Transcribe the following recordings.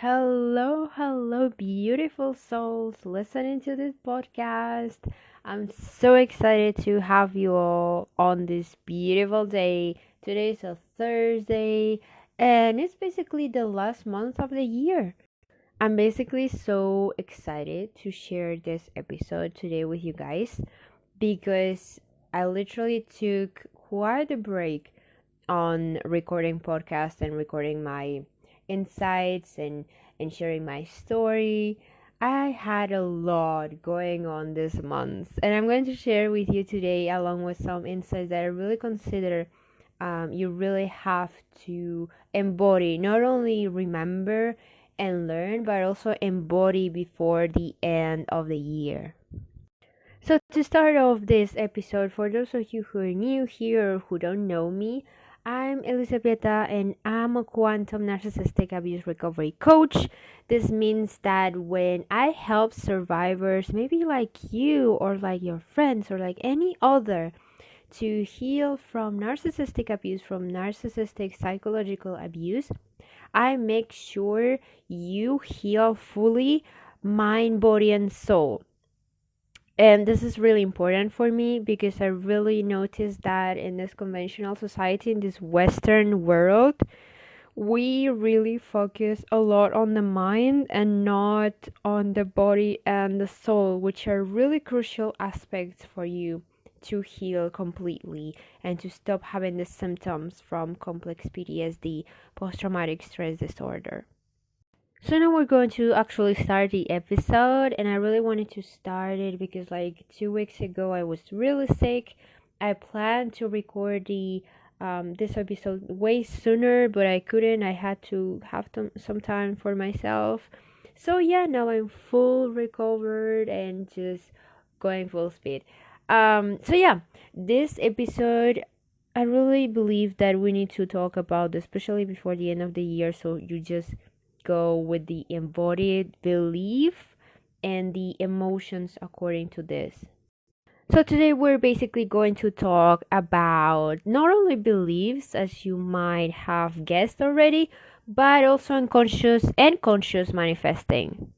Hello, beautiful souls listening to this podcast. I'm so excited to have you all on this beautiful day. Today is a Thursday, and it's basically the last month of the year. I'm basically so excited to share this episode today with you guys because I literally took quite a break on recording podcasts and recording my insights and sharing my story. I had a lot going on this month, and I'm going to share with you today, along with some insights that I really consider you really have to embody, not only remember and learn, but also embody before the end of the year. So, to start off this episode, for those of you who are new here or who don't know me, I'm Elisabetta and I'm a quantum narcissistic abuse recovery coach. This means that when I help survivors, maybe like you or like your friends or like any other, to heal from narcissistic abuse, from narcissistic psychological abuse, I make sure you heal fully mind, body, and soul. And this is really important for me because I really noticed that in this conventional society, in this Western world, we really focus a lot on the mind and not on the body and the soul, which are really crucial aspects for you to heal completely and to stop having the symptoms from complex PTSD, post traumatic stress disorder. So now we're going to actually start the episode, and I really wanted to start it because like 2 weeks ago I was really sick. I planned to record the this episode way sooner, but I couldn't. I had to have some time for myself. So yeah, now I'm full recovered and just going full speed. So yeah, this episode I really believe that we need to talk about, especially before the end of the year, so you just go with the embodied belief and the emotions according to this. So today we're basically going to talk about not only beliefs, as you might have guessed already, but also unconscious and conscious manifesting.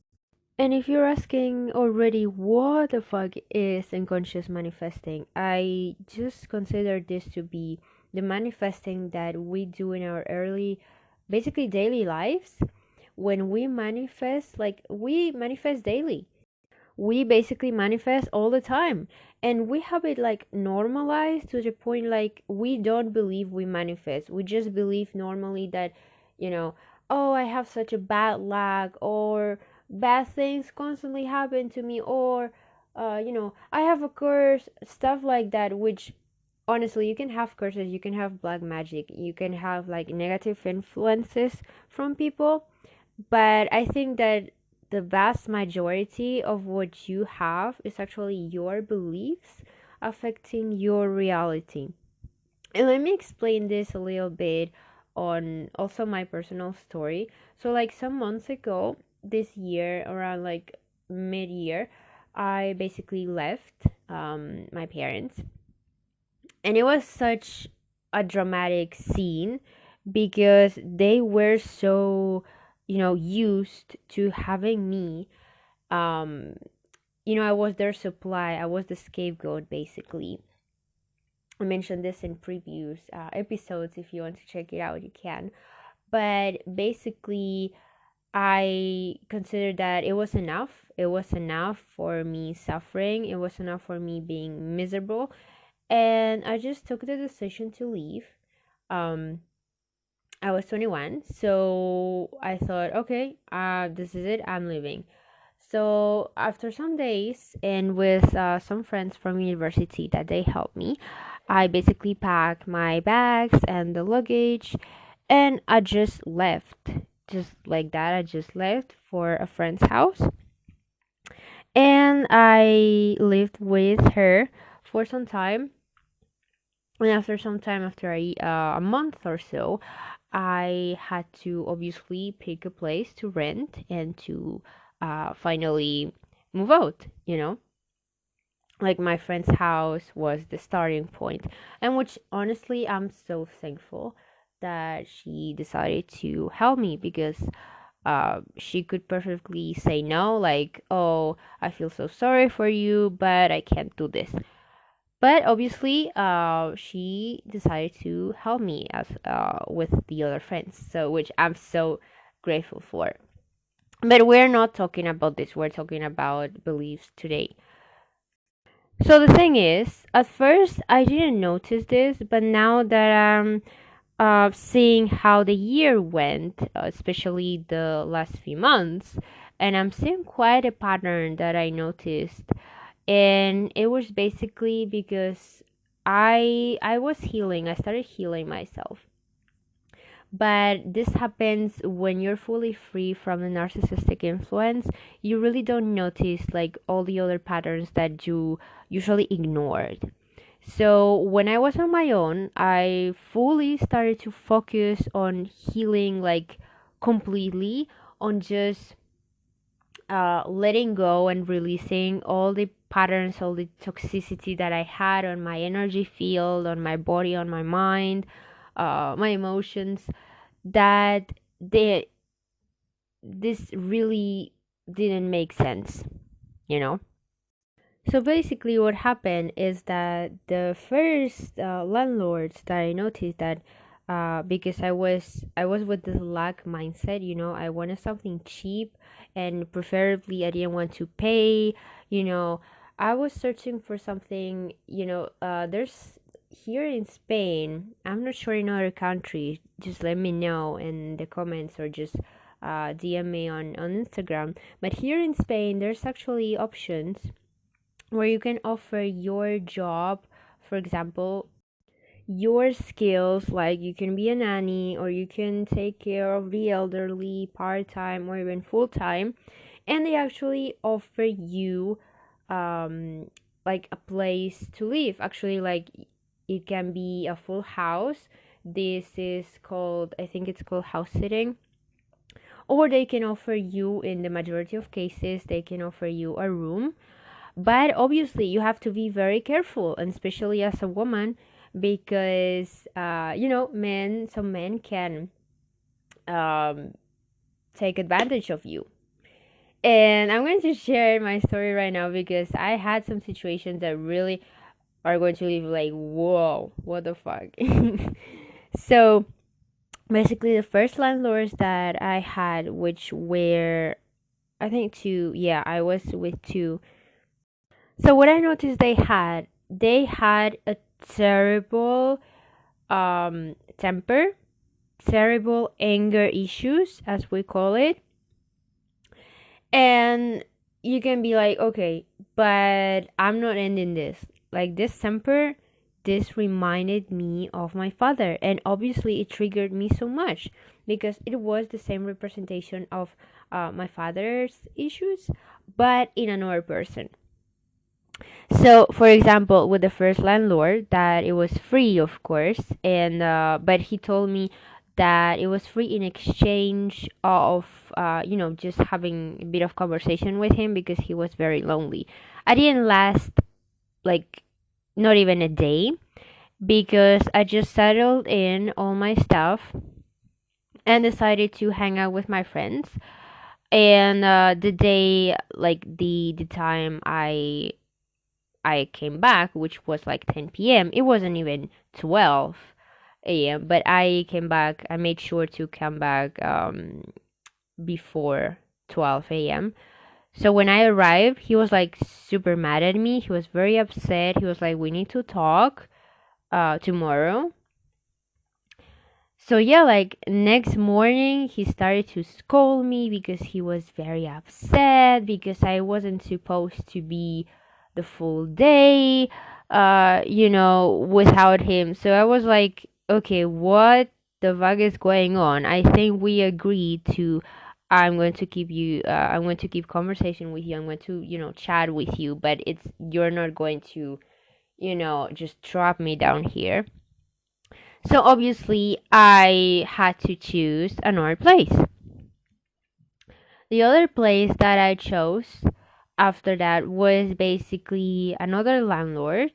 And if you're asking already what the fuck is unconscious manifesting, I just consider this to be the manifesting that we do in our early, basically daily lives. When we manifest, like we manifest daily, we basically manifest all the time, and we have it like normalized to the point like we don't believe we manifest. We just believe normally that, you know, oh, I have such a bad luck, or bad things constantly happen to me, or I have a curse, stuff like that, which honestly, you can have curses, you can have black magic, you can have like negative influences from people, but I think that the vast majority of what you have is actually your beliefs affecting your reality. And let me explain this a little bit on also my personal story. So, like some months ago, this year, around like mid year, I basically left my parents. And it was such a dramatic scene because they were so, used to having me. Um, I was their supply, I was the scapegoat basically. I mentioned this in previous episodes. If you want to check it out, you can. But basically, I considered that it was enough. It was enough for me suffering. It was enough for me being miserable. And I just took the decision to leave. Um, I was 21, so I thought, okay, this is it, I'm leaving. So after some days, and with some friends from university that they helped me, I basically packed my bags and the luggage, and I just left. Just like that, I just left for a friend's house, and I lived with her for some time. And after some time, after a month or so, I had to obviously pick a place to rent and to finally move out, Like my friend's house was the starting point, and which honestly I'm so thankful that she decided to help me because she could perfectly say no, like, oh, I feel so sorry for you, but I can't do this. But obviously, she decided to help me as with the other friends, so which I'm so grateful for. But we're not talking about this. We're talking about beliefs today. So the thing is, at first I didn't notice this, but now that I'm seeing how the year went, especially the last few months, and I'm seeing quite a pattern that I noticed, and it was basically because I was healing. I started healing myself. But this happens when you're fully free from the narcissistic influence. You really don't notice like all the other patterns that you usually ignored. So when I was on my own, I fully started to focus on healing, like completely, on just letting go and releasing all the patterns, all the toxicity that I had on my energy field, on my body, on my mind, my emotions, that they this really didn't make sense, you know. So basically, what happened is that the first landlords that I noticed that because I was with this lack mindset, I wanted something cheap, and preferably I didn't want to pay. You know, I was searching for something. There's here in Spain. I'm not sure in other countries. Just let me know in the comments or just DM me on Instagram. But here in Spain, there's actually options where you can offer your job, for example, your skills, like you can be a nanny or you can take care of the elderly part-time or even full-time, and they actually offer you like a place to live. Actually, like it can be a full house. This is called, I think it's called house sitting. Or they can offer you, in the majority of cases, they can offer you a room, but obviously, you have to be very careful, and especially as a woman, because some men can um, take advantage of you. And I'm going to share my story right now because I had some situations that really are going to leave like, whoa, what the fuck. So basically, the first landlords that I had, which were, I think two, yeah, I was with two. So what I noticed they had a terrible temper, terrible anger issues as we call it. And you can be like, okay, but I'm not ending this. Like this temper, this reminded me of my father, and obviously it triggered me so much because it was the same representation of my father's issues, but in another person. So, for example, with the first landlord, that it was free, of course, and but he told me that it was free in exchange of just having a bit of conversation with him because he was very lonely. I didn't last like not even a day because I just settled in all my stuff and decided to hang out with my friends. And the day, like the time I came back, which was like 10 p.m. It wasn't even 12 a.m., but I came back. I made sure to come back before 12 a.m. So when I arrived, he was like super mad at me. He was very upset. He was like, "We need to talk tomorrow." So yeah, like next morning, he started to scold me because he was very upset because I wasn't supposed to be the full day, without him. So I was like, okay, what the fuck is going on? I think we agreed to. I'm going to keep conversation with you. I'm going to, chat with you, but you're not going to, just drop me down here. So obviously, I had to choose another place. The other place that I chose after that was basically another landlord.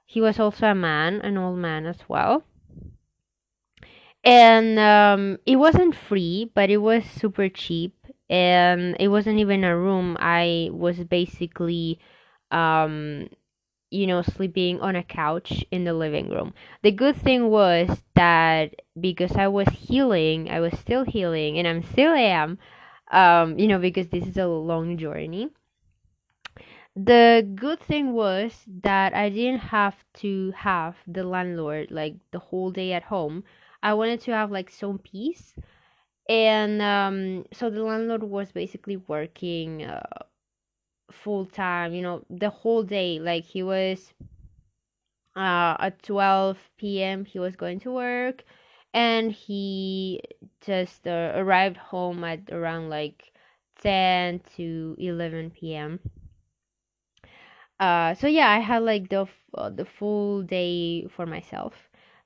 He was also a man, an old man as well. And it wasn't free, but it was super cheap, and it wasn't even a room. I was basically um sleeping on a couch in the living room. The good thing was that because I was healing, I was still healing, and I'm still am, because this is a long journey. The good thing was that I didn't have to have the landlord like the whole day at home. I wanted to have like some peace. And so the landlord was basically working full time, the whole day. Like he was at 12 p.m. he was going to work, and he just arrived home at around like 10 to 11 p.m. So yeah, I had like the full day for myself.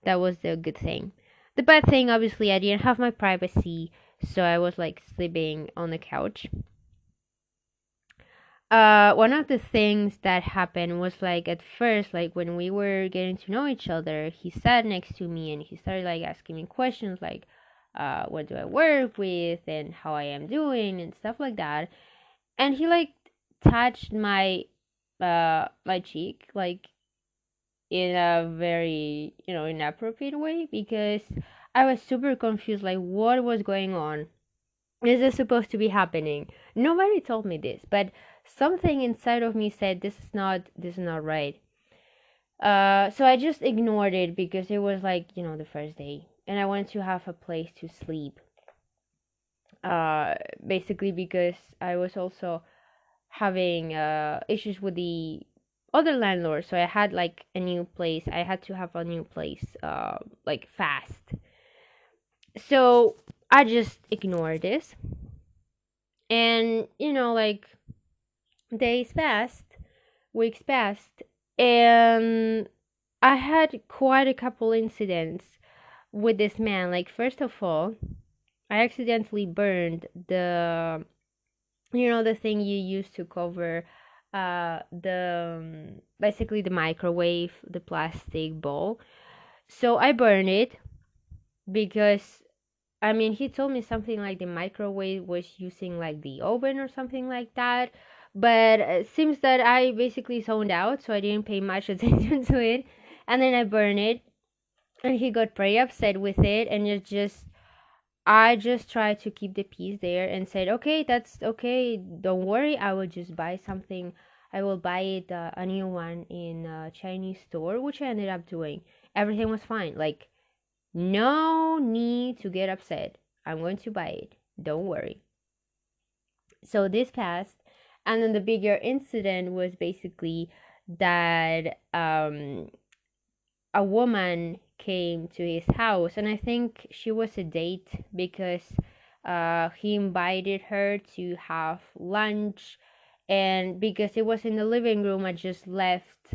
That was the good thing. The bad thing, obviously, I didn't have my privacy, so I was like sleeping on the couch. One of the things that happened was like at first, like when we were getting to know each other, he sat next to me and he started like asking me questions like, what do I work with and how I am doing and stuff like that. And he like touched my cheek like in a very inappropriate way, because I was super confused, like what was going on. Is this supposed to be happening? Nobody told me this, but something inside of me said this is not right. So I just ignored it because it was like the first day, and I wanted to have a place to sleep. Basically because I was also having issues with the other landlord, so I had like a new place. I had to have a new place like fast. So I just ignored this, and like days passed, weeks passed, and I had quite a couple incidents with this man. Like first of all, I accidentally burned the thing you use to cover the basically the microwave, the plastic bowl. So I burned it because he told me something like the microwave was using like the oven or something like that. But it seems that I basically zoned out, so I didn't pay much attention to it. And then I burned it, and he got pretty upset with it, and I just tried to keep the peace there and said, okay, that's okay. Don't worry. I will just buy something. I will buy it a new one in a Chinese store, which I ended up doing. Everything was fine. Like, no need to get upset. I'm going to buy it. Don't worry. So this passed. And then the bigger incident was basically that a woman came to his house, and I think she was a date because he invited her to have lunch, and because it was in the living room, I just left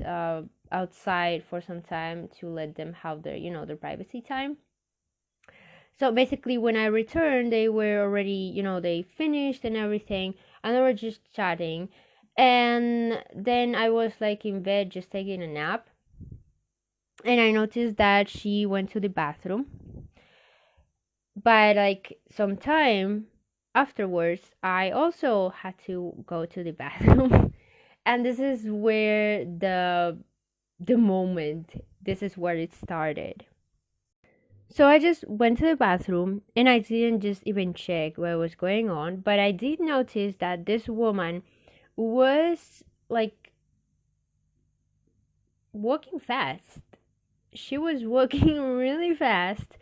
outside for some time to let them have their privacy time. So basically, when I returned, they were already, they finished and everything, and they were just chatting. And then I was like in bed just taking a nap, and I noticed that she went to the bathroom. But like some time afterwards, I also had to go to the bathroom. And this is where the moment, this is where it started. So I just went to the bathroom, and I didn't just even check what was going on, but I did notice that this woman was like walking fast. She was walking really fast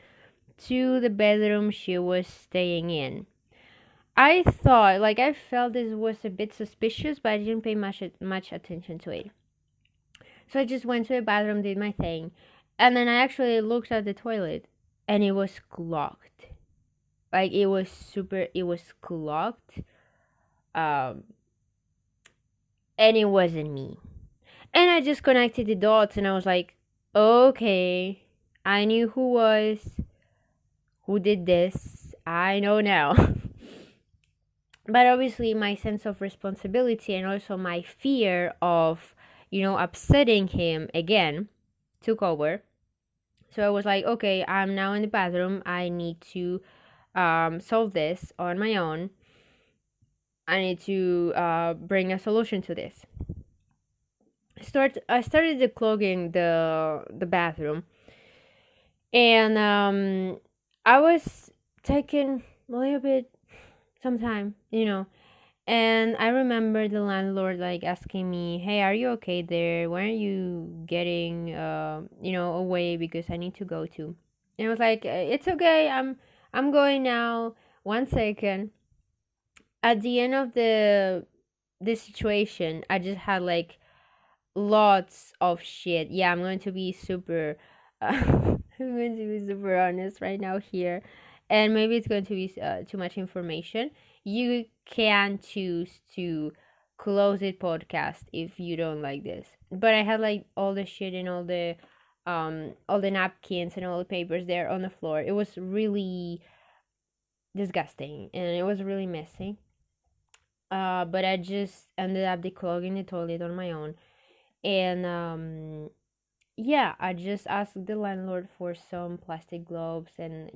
to the bedroom she was staying in. I thought, like, I felt this was a bit suspicious, but I didn't pay much attention to it. So I just went to the bathroom, did my thing, and then I actually looked at the toilet, and it was clogged. Like, it was clogged, um, and it wasn't me. And I just connected the dots, and I was like, okay, I knew who did this. I know now. But obviously my sense of responsibility and also my fear of upsetting him again took over. So I was like, okay, I'm now in the bathroom. I need to solve this on my own. I need to bring a solution to this. I started declogging the bathroom, and I was taking a little bit some time, And I remember the landlord like asking me, "Hey, are you okay there? When are you getting away because I need to go to?" And I was like, "It's okay. I'm going now. 1 second." At the end of the situation, I just had like lots of shit. Yeah, I'm going to be super I'm going to be super honest right now here. And maybe it's going to be too much information. You can choose to close it podcast if you don't like this. But I had like all the shit and all the napkins and all the papers there on the floor. It was really disgusting and it was really messy. But I just ended up declogging the toilet on my own. And yeah, I just asked the landlord for some plastic gloves and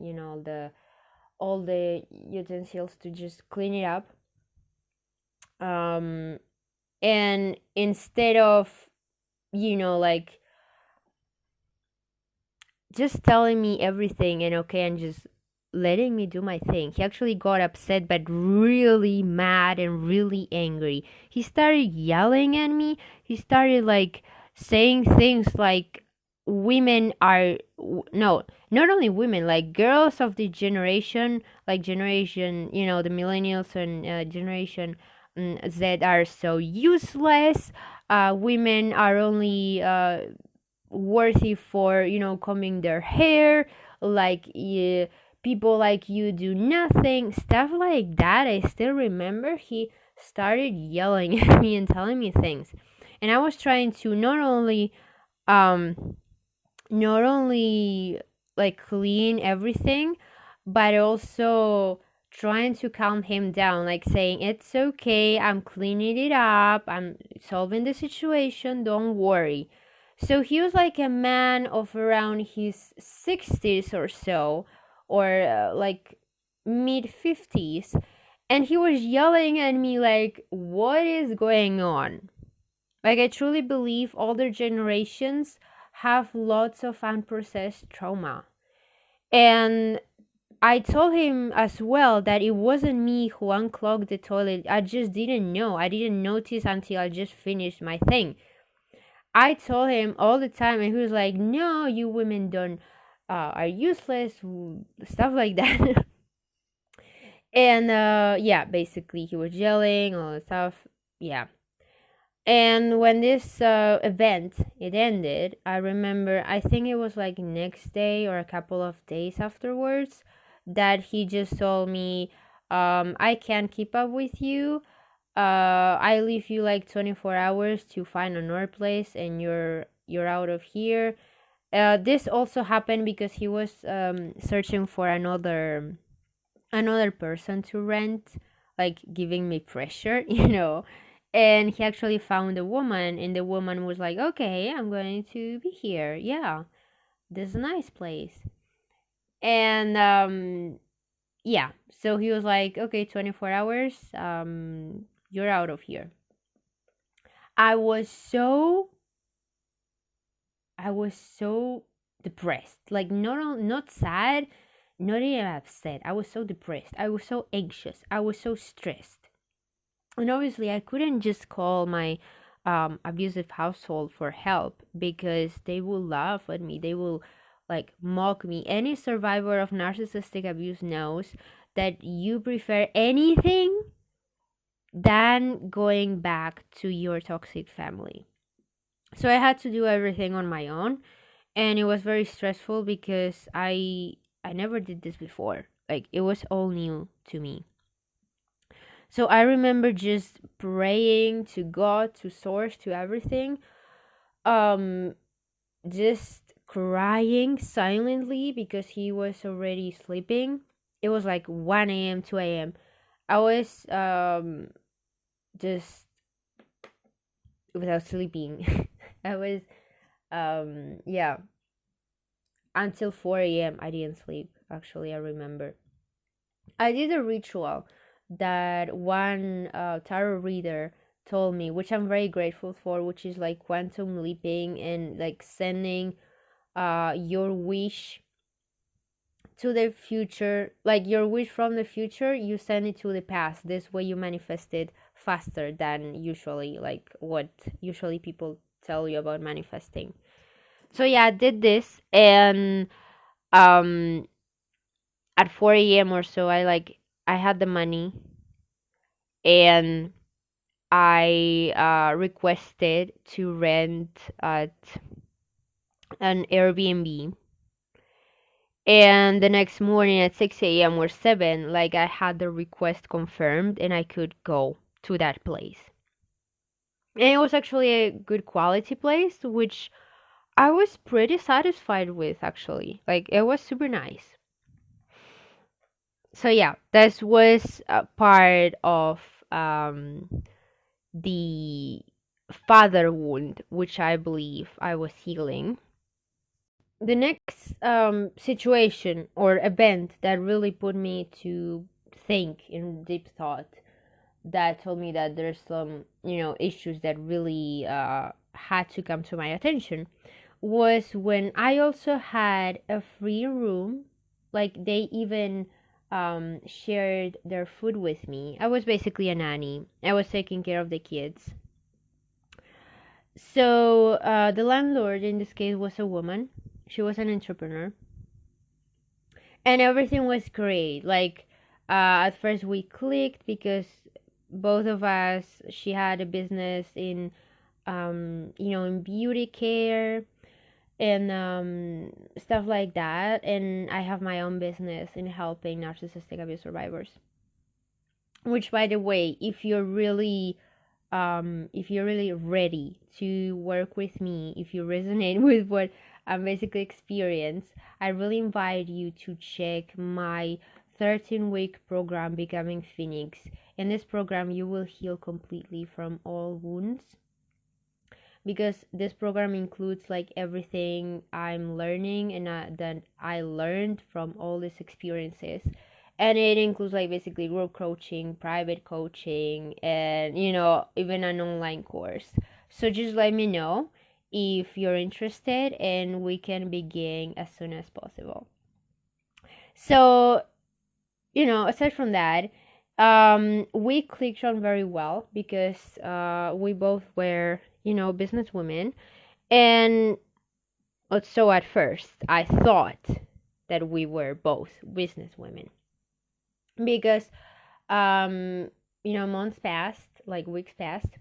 the all the utensils to just clean it up. Um, and instead of like just telling me everything and okay and just letting me do my thing, he actually got upset but really mad and really angry. He started yelling at me. He started like saying things like women are no, not only women, like girls of the generation, like generation, the millennials and generation Z are so useless. Women are only worthy for combing their hair, like people like you do nothing, stuff like that. I still remember he started yelling at me and telling me things, and I was trying to um not only like clean everything, but also trying to calm him down, like saying it's okay, I'm cleaning it up, I'm solving the situation, don't worry. So he was like a man of around his 60s or so, or like mid 50s, and he was yelling at me like, what is going on? Like, I truly believe older generations have lots of unprocessed trauma. And I told him as well that it wasn't me who unclogged the toilet. I just didn't know. I didn't notice until I just finished my thing. I told him all the time, and he was like, "No, you women don't are useless, stuff like that." And yeah, basically he was yelling all the stuff. Yeah. And when this event it ended, I remember I think it was like next day or a couple of days afterwards that he just told me, I can't keep up with you. I leave you like 24 hours to find another place, and you're out of here. This also happened because he was searching for another person to rent, like giving me pressure, And he actually found a woman, and the woman was like, "Okay, I'm going to be here. Yeah, this is a nice place." And yeah, so he was like, "Okay, 24 hours. You're out of here." I was so I was so depressed. Like not sad, not even upset. I was so depressed. I was so anxious. I was so stressed. And obviously I couldn't just call my abusive household for help because they will laugh at me. They will like mock me. Any survivor of narcissistic abuse knows that you prefer anything than going back to your toxic family. So I had to do everything on my own, and it was very stressful because I never did this before. Like it was all new to me. So I remember just praying to God, to source, to everything. Um just crying silently because he was already sleeping. It was like 1 a.m., 2 a.m. I was just without sleeping. I was yeah. until 4 a.m. I didn't sleep. Actually, I remember. I did a ritual that one tarot reader told me, which I'm very grateful for, which is like quantum leaping and like sending your wish to the future, like your wish from the future, you send it to the past. This way you manifest it faster than usually, like what usually people tell you about manifesting. So yeah, I did this, and um at 4 a.m. or so, I had the money, and I requested to rent at an Airbnb. And the next morning at 6 a.m. or 7, like I had the request confirmed and I could go to that place. And it was actually a good quality place, which I was pretty satisfied with actually. Like it was super nice. So yeah, this was a part of um, the father wound, which I believe I was healing. The next situation or event that really put me to think in deep thought, that told me that there's some issues that really had to come to my attention, was when I also had a free room. Like they even shared their food with me. I was basically a nanny. I was taking care of the kids. So the landlord in this case was a woman. She was an entrepreneur, and everything was great. Like at first we clicked because both of us, she had a business in in beauty care and stuff like that, and I have my own business in helping narcissistic abuse survivors. Which, by the way, if you're really ready to work with me, if you resonate with what I'm basically experience, I really invite you to check my 13-week program, Becoming Phoenix. In this program, you will heal completely from all wounds, because this program includes like everything I'm learning and that I learned from all these experiences. And it includes like basically group coaching, private coaching, and even an online course. So just let me know if you're interested, and we can begin as soon as possible. So aside from that, we clicked on very well because we both were business women. And so at first I thought that we were both business women, because months passed, like weeks passed,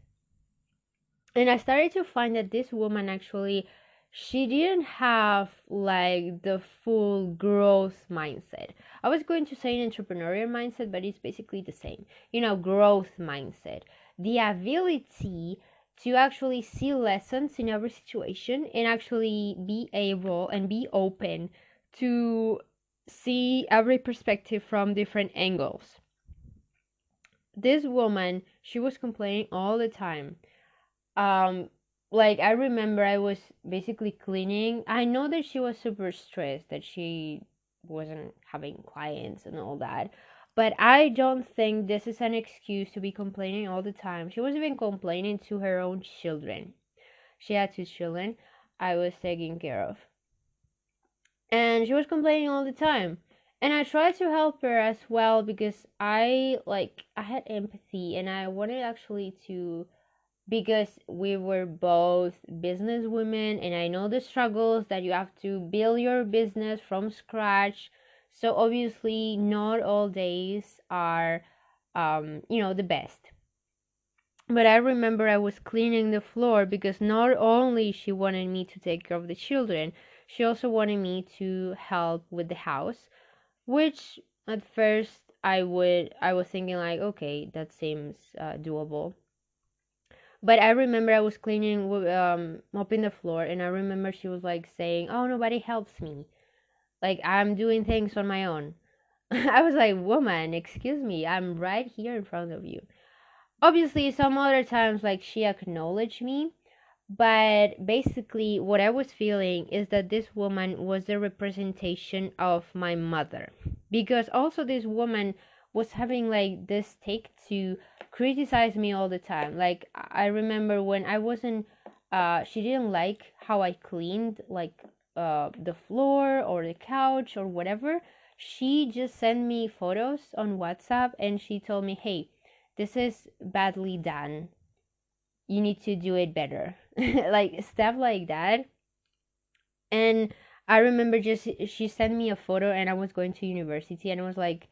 and I started to find that this woman actually, she didn't have like the full growth mindset. I was going to say an entrepreneurial mindset, but it's basically the same. Growth mindset. The ability to actually see lessons in every situation and actually be able and be open to see every perspective from different angles. This woman, she was complaining all the time. um like I remember I was basically cleaning. I know that she was super stressed that she wasn't having clients and all that, but I don't think this is an excuse to be complaining all the time. She was even complaining to her own children. She had two children I was taking care of, and she was complaining all the time. And I tried to help her as well, because I had empathy and I wanted actually to, because we were both business women, and I know the struggles that you have to build your business from scratch. So obviously not all days are the best. But I remember I was cleaning the floor because not only she wanted me to take care of the children, she also wanted me to help with the house, which at first I was thinking like, okay, that seems doable. But I remember I was cleaning, mopping the floor, and I remember she was like saying, "Oh, nobody helps me. Like I'm doing things on my own." I was like, "Woman, excuse me, I'm right here in front of you." Obviously, some other times, like she acknowledged me, But basically, what I was feeling is that this woman was the representation of my mother. Because also, this woman was having like this take to criticize me all the time. Like, I remember when I wasn't, she didn't like how I cleaned, like, the floor or the couch or whatever. She just sent me photos on WhatsApp and she told me, hey, this is badly done, you need to do it better. Like stuff like that. And I remember just she sent me a photo and I was going to university and I was like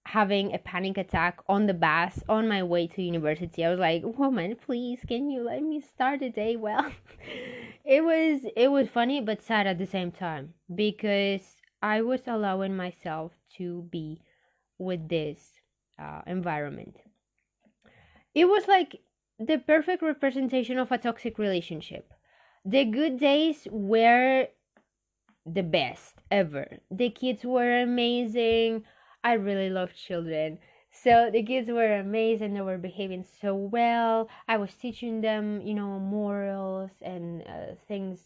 having a panic attack on the bus on my way to university. I was like, woman, please, can you let me start the day well? It was funny but sad at the same time because I was allowing myself to be with this environment. It was like the perfect representation of a toxic relationship. The good days were the best ever. The kids were amazing. I really love children. So the kids were amazing. They were behaving so well. I was teaching them, morals and things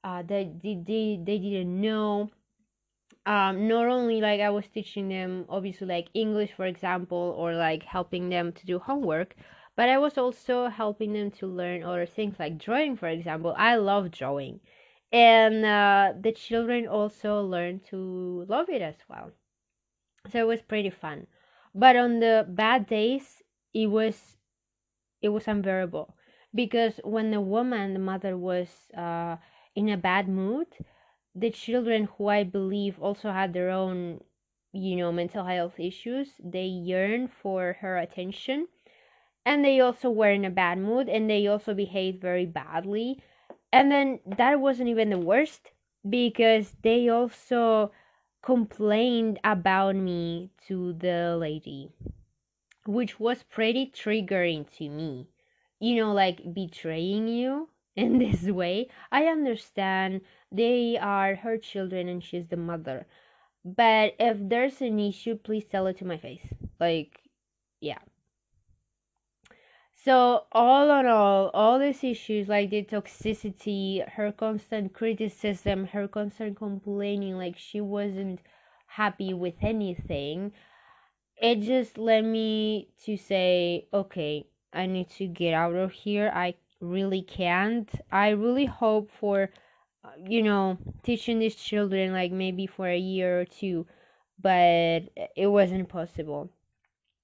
that they didn't know. Not only like I was teaching them obviously like English, for example, or like helping them to do homework, but I was also helping them to learn other things like drawing, for example. I love drawing, and the children also learned to love it as well. So it was pretty fun. But on the bad days, it was it was unbearable because when the mother was in a bad mood, the children, who I believe also had their own, mental health issues, they yearn for her attention. And they also were in a bad mood and they also behaved very badly. And then that wasn't even the worst because they also complained about me to the lady, which was pretty triggering to me. Like betraying you in this way. I understand they are her children and she's the mother. But if there's an issue, please tell it to my face. Like, yeah. So, all in all these issues like the toxicity, her constant criticism, her constant complaining, like she wasn't happy with anything, it just led me to say, okay, I need to get out of here. I really can't. I really hope for, teaching these children like maybe for a year or two, but it wasn't possible.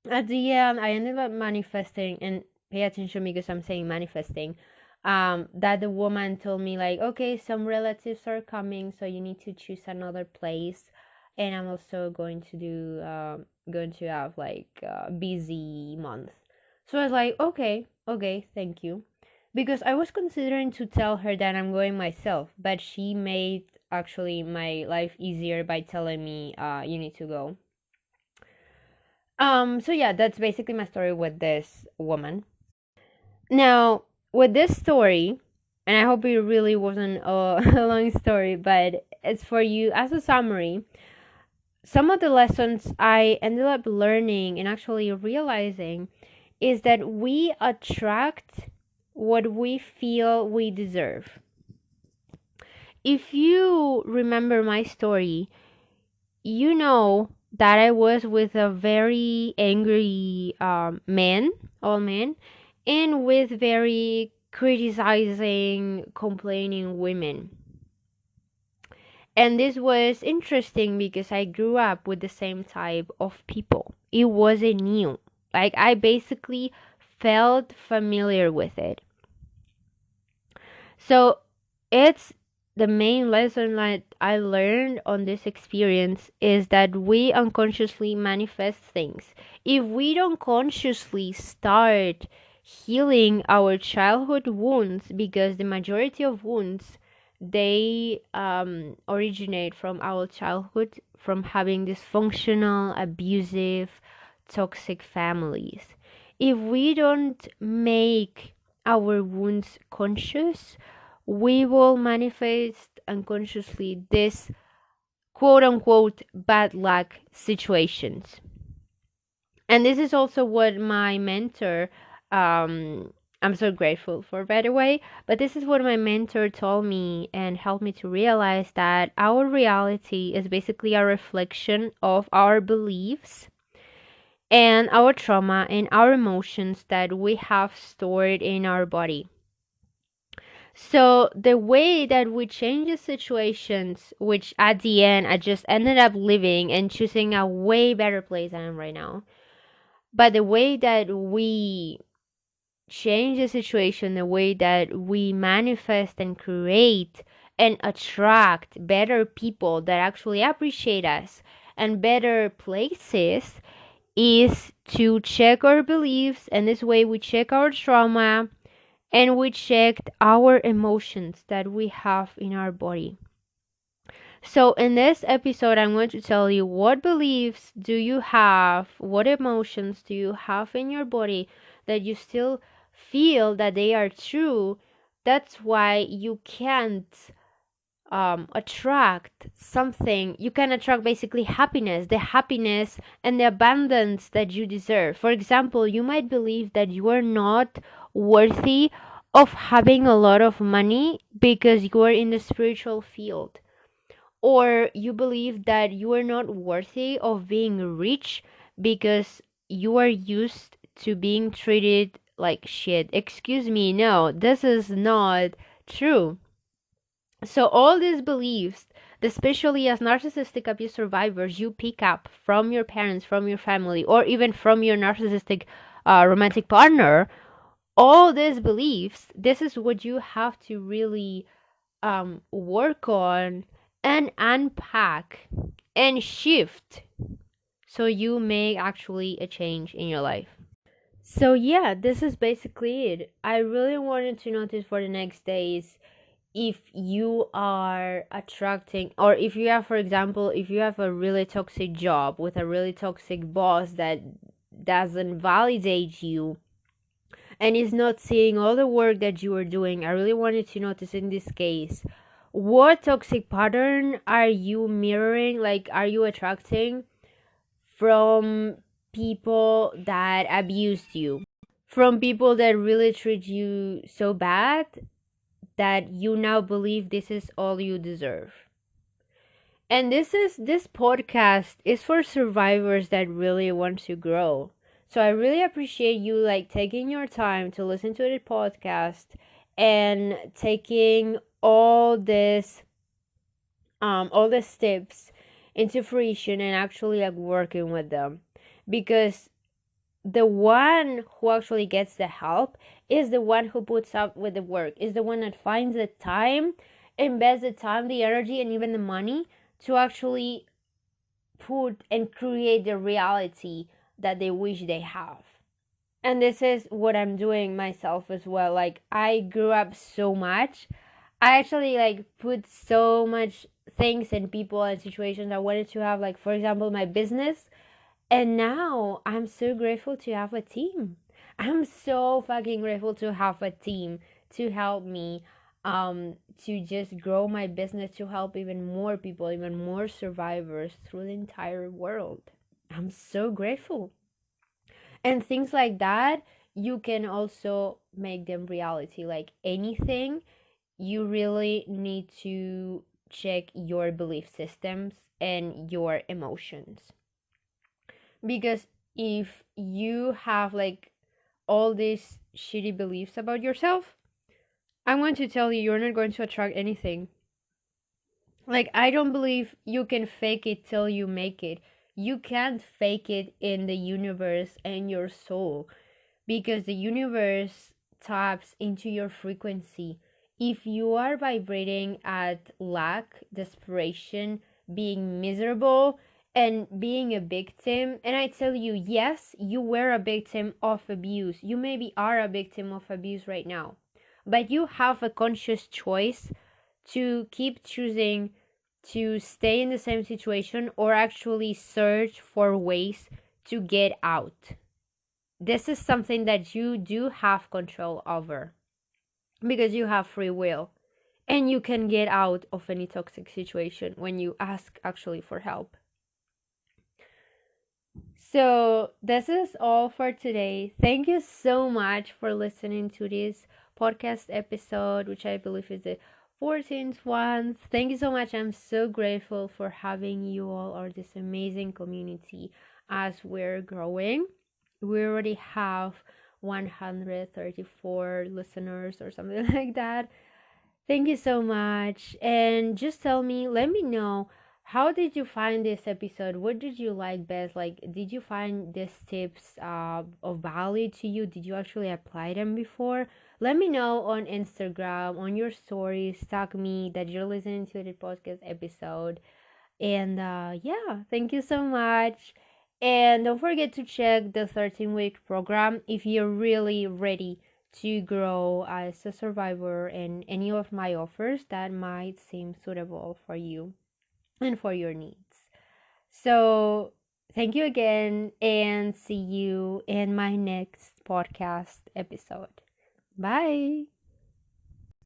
At the end, I ended up manifesting, and pay attention because I'm saying manifesting. That the woman told me like, okay, some relatives are coming, so you need to choose another place, and I'm also going to have like a busy month. So I was like, okay, thank you, because I was considering to tell her that I'm going myself, but she made actually my life easier by telling me, you need to go. So yeah, that's basically my story with this woman. Now, with this story, and I hope it really wasn't a, a long story, but it's for you as a summary. Some of the lessons I ended up learning and actually realizing is that we attract what we feel we deserve. If you remember my story, you know that I was with a very angry old man, and with very criticizing, complaining women. And this was interesting because I grew up with the same type of people. It wasn't new. Like, I basically felt familiar with it. So it's the main lesson that I learned on this experience is that we unconsciously manifest things. If we don't consciously start healing our childhood wounds, because the majority of wounds they originate from our childhood, from having dysfunctional, abusive, toxic families. If we don't make our wounds conscious, we will manifest unconsciously this quote unquote bad luck situations. And this is also what my mentor I'm so grateful for, by the way. But this is what my mentor told me and helped me to realize that our reality is basically a reflection of our beliefs and our trauma and our emotions that we have stored in our body. So the way that we change the situations, which at the end I just ended up living and choosing a way better place I am right now. But the way that we change the situation, the way that we manifest and create and attract better people that actually appreciate us and better places is to check our beliefs, and this way we check our trauma and we checked our emotions that we have in our body. So, in this episode, I'm going to tell you what beliefs do you have, what emotions do you have in your body that you still feel that they are true. That's why you can't attract something. You can attract basically happiness, the happiness and the abundance that you deserve. For example, you might believe that you are not worthy of having a lot of money because you are in the spiritual field, or you believe that you are not worthy of being rich because you are used to being treated like shit. Excuse me, no, this is not true. So all these beliefs, especially as narcissistic abuse survivors, you pick up from your parents, from your family, or even from your narcissistic romantic partner. All these beliefs, this is what you have to really work on and unpack and shift so you make actually a change in your life. So yeah, this is basically it. I really wanted to notice for the next days if you are attracting, or if you have, for example, if you have a really toxic job with a really toxic boss that doesn't validate you and is not seeing all the work that you are doing. I really wanted to notice in this case, what toxic pattern are you mirroring? Like, are you attracting from people that abused you? From people that really treat you so bad that you now believe this is all you deserve. And this podcast is for survivors that really want to grow. So I really appreciate you like taking your time to listen to the podcast and taking all the steps into fruition and actually like working with them. Because the one who actually gets the help is the one who puts up with the work, is the one that finds the time, invests the time, the energy, and even the money to actually put and create the reality that they wish they have. And this is what I'm doing myself as well. Like, I grew up so much. I actually like put so much things and people and situations I wanted to have, like for example my business, and now I'm so grateful to have a team. I'm so fucking grateful to have a team to help me to just grow my business, to help even more people, even more survivors through the entire world. I'm so grateful. And things like that, you can also make them reality. Like anything, you really need to check your belief systems and your emotions, because if you have like all these shitty beliefs about yourself, I'm going to tell you, you're not going to attract anything. Like, I don't believe you can fake it till you make it. You can't fake it in the universe and your soul, because the universe taps into your frequency. If you are vibrating at lack, desperation, being miserable, and being a victim, and I tell you, yes, you were a victim of abuse. You maybe are a victim of abuse right now, but you have a conscious choice to keep choosing to stay in the same situation or actually search for ways to get out. This is something that you do have control over because you have free will, and you can get out of any toxic situation when you ask actually for help. So, this is all for today. Thank you so much for listening to this podcast episode, which I believe is the 14th one. Thank you so much. I'm so grateful for having you all or this amazing community as we're growing. We already have 134 listeners or something like that. Thank you so much. And just tell me, let me know, how did you find this episode? What did you like best? Like, did you find these tips of value to you? Did you actually apply them before? Let me know on Instagram, on your stories. Tag me that you're listening to the podcast episode. And yeah, thank you so much. And don't forget to check the 13-week program if you're really ready to grow as a survivor and any of my offers that might seem suitable for you and for your needs. So, thank you again and see you in my next podcast episode. Bye.